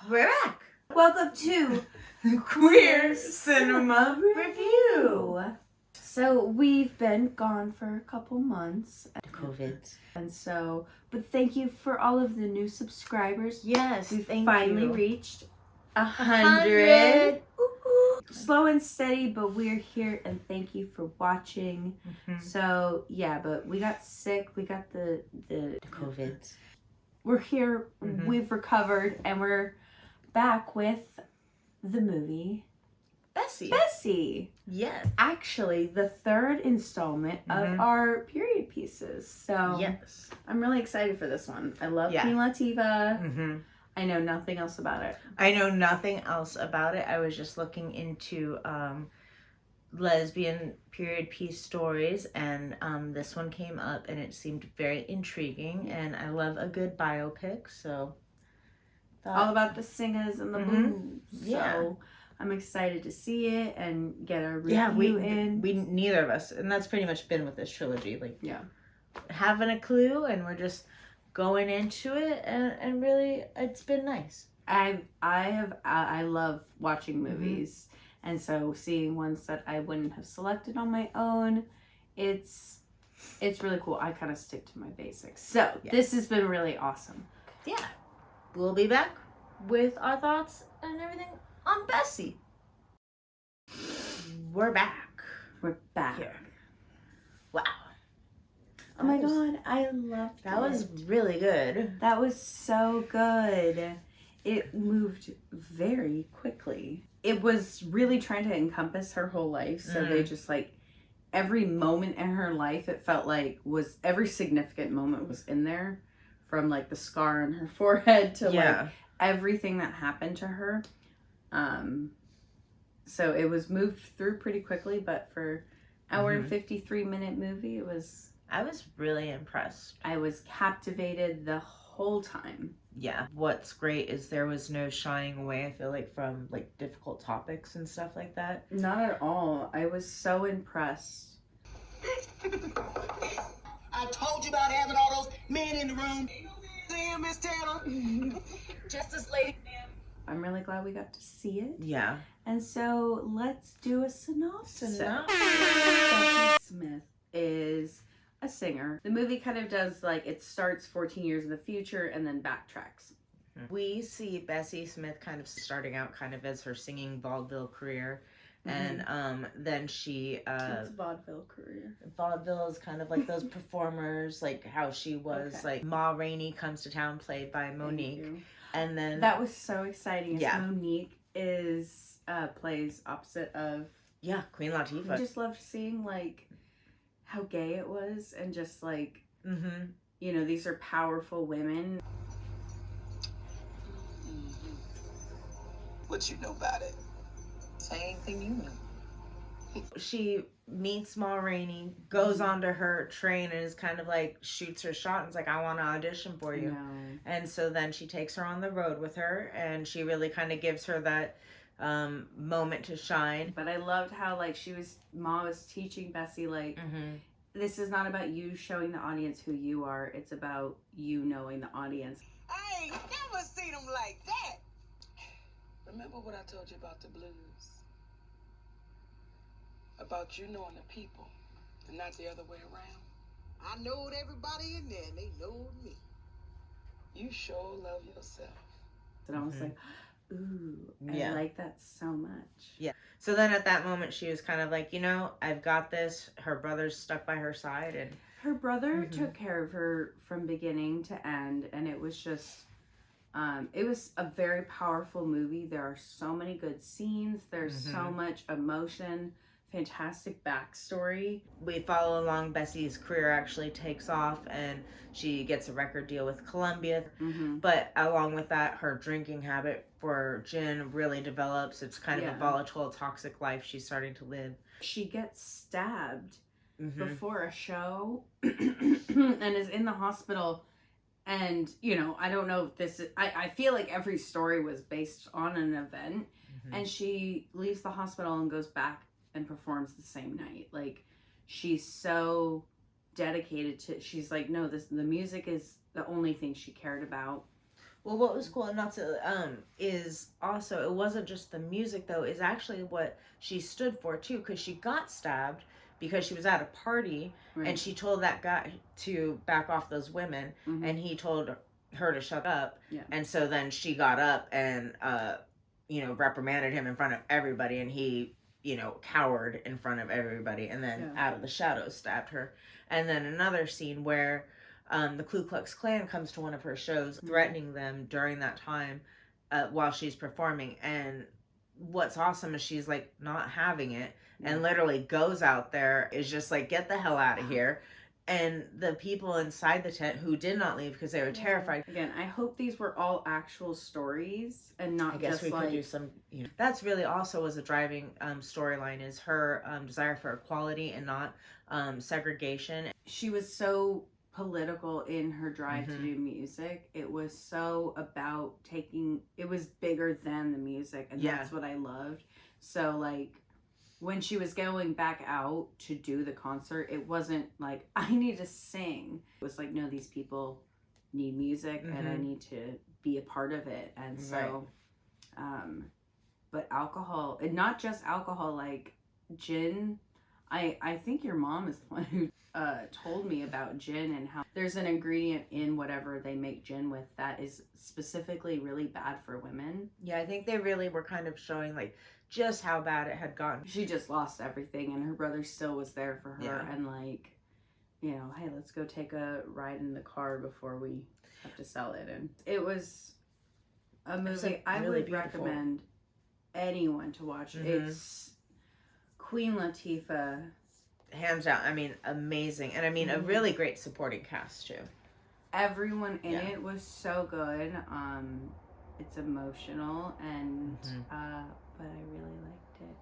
We're back. Welcome to Queer Cinema Review. So we've been gone for a couple months. COVID. And so, but thank you for all of the new subscribers. Yes, We've thank finally you. reached 100. Slow and steady, but we're here and thank you for watching. So yeah, but we got sick. We got the COVID. We're here. We've recovered, and we're back with the movie Bessie. Yes. Actually, the third installment of our period pieces. So yes, I'm really excited for this one. I love Queen Latifah. I know nothing else about it. I know nothing else about it. I was just looking into lesbian period piece stories, and this one came up, and it seemed very intriguing. And I love a good biopic, so all about the singers and the boobs. So I'm excited to see it and get a review in. We neither of us, and that's pretty much been with this trilogy. Like, having a clue, and we're just going into it, and really, it's been nice. I love watching movies, and so seeing ones that I wouldn't have selected on my own, it's really cool. I kind of stick to my basics. So this has been really awesome. Yeah. We'll be back with our thoughts and everything on Bessie. We're back. We're back. Here. Wow. Oh my god, I loved that. That was really good. That was so good. It moved very quickly. It was really trying to encompass her whole life. So they just every moment in her life, it felt like every significant moment was in there. From the scar on her forehead to everything that happened to her. So it was moved through pretty quickly, but for hour and 53-minute movie, I was really impressed. I was captivated the whole time. Yeah. What's great is there was no shying away, I feel like, from difficult topics and stuff like that. Not at all. I was so impressed. I told you about having all those men in the room. Damn, Miss Taylor. Justice Lady. I'm really glad we got to see it. Yeah. And so let's do a synopsis. Bessie Smith is a singer. The movie kind of does it starts 14 years in the future and then backtracks. We see Bessie Smith kind of starting out kind of as her singing vaudeville career. And then she what's vaudeville career? Vaudeville is kind of like those performers, how she was Ma Rainey comes to town, played by Mo'nique. And then that was so exciting. Mo'nique is plays opposite of Queen Latifah. I just loved seeing how gay it was, and just these are powerful women. What you know about it? Same thing you know. She meets Ma Rainey, goes onto her train, and is kind of shoots her shot and is I want to audition for you. No. And so then she takes her on the road with her, and she really kind of gives her that moment to shine. But I loved how Ma was teaching Bessie this is not about you showing the audience who you are, it's about you knowing the audience. I ain't never seen them like that. Remember what I told you about the blues? About you knowing the people and not the other way around. I knowed everybody in there and they knowed me. You sure love yourself. And I was ooh, I like that so much. Yeah. So then at that moment she was kind of I've got this. Her brother's stuck by her side, and her brother took care of her from beginning to end, and it was just it was a very powerful movie. There are so many good scenes. There's so much emotion. Fantastic backstory. We follow along. Bessie's career actually takes off, and she gets a record deal with Columbia. But along with that, her drinking habit for gin really develops. It's kind of a volatile, toxic life she's starting to live. She gets stabbed before a show and is in the hospital. And, I don't know if this is... I feel like every story was based on an event. And she leaves the hospital and goes back and performs the same night. She's so dedicated to... She's no, the music is the only thing she cared about. Well, what was cool, not to, is also, it wasn't just the music, though, is actually what she stood for, too, because she got stabbed because she was at a party, right. And she told that guy to back off those women, and he told her to shut up, and so then she got up and, reprimanded him in front of everybody, and he, cowered in front of everybody, and then out of the shadows stabbed her. And then another scene where the Ku Klux Klan comes to one of her shows, threatening them during that time while she's performing. And what's awesome is she's like not having it and literally goes out there, is just like, get the hell out of here. And the people inside the tent who did not leave because they were terrified. Again, I hope these were all actual stories and not just we could do some, That's really also was a driving storyline, is her desire for equality and not segregation. She was so political in her drive to do music. It was so about it was bigger than the music, and that's what I loved. So like, when she was going back out to do the concert, it wasn't like, I need to sing. It was like, no, these people need music and I need to be a part of it. And so, but alcohol, and not just alcohol, like gin. I think your mom is the one who told me about gin and how there's an ingredient in whatever they make gin with that is specifically really bad for women. Yeah, I think they really were kind of showing like just how bad it had gotten. She just lost everything, and her brother still was there for her, and like, hey, let's go take a ride in the car before we have to sell it. And it was a movie I would recommend anyone to watch. It's Queen Latifah, hands down. I mean, amazing, and I mean a really great supporting cast too. Everyone in it was so good. It's emotional, and but I really liked it.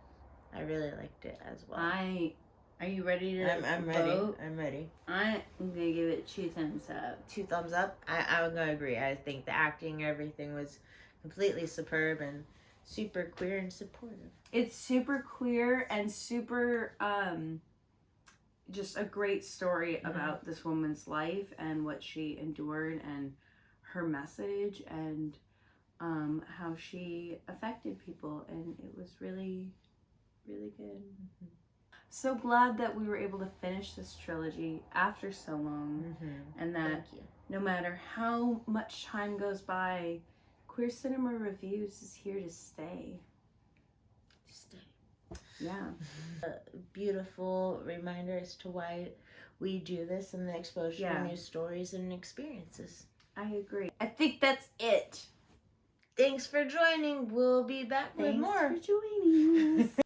I really liked it as well. Are you ready to I'm vote? ready. I'm ready. I'm gonna give it 2 thumbs up. 2 thumbs up? I'm gonna agree. I think the acting, everything was completely superb and super queer and supportive. It's super queer and super, just a great story about this woman's life and what she endured and her message and how she affected people, and it was really, really good. So glad that we were able to finish this trilogy after so long, and that no matter how much time goes by, Queer Cinema Reviews is here to stay. Yeah. A beautiful reminder as to why we do this and the exposure to new stories and experiences. I agree. I think that's it. Thanks for joining. We'll be back with more. Thanks for joining us.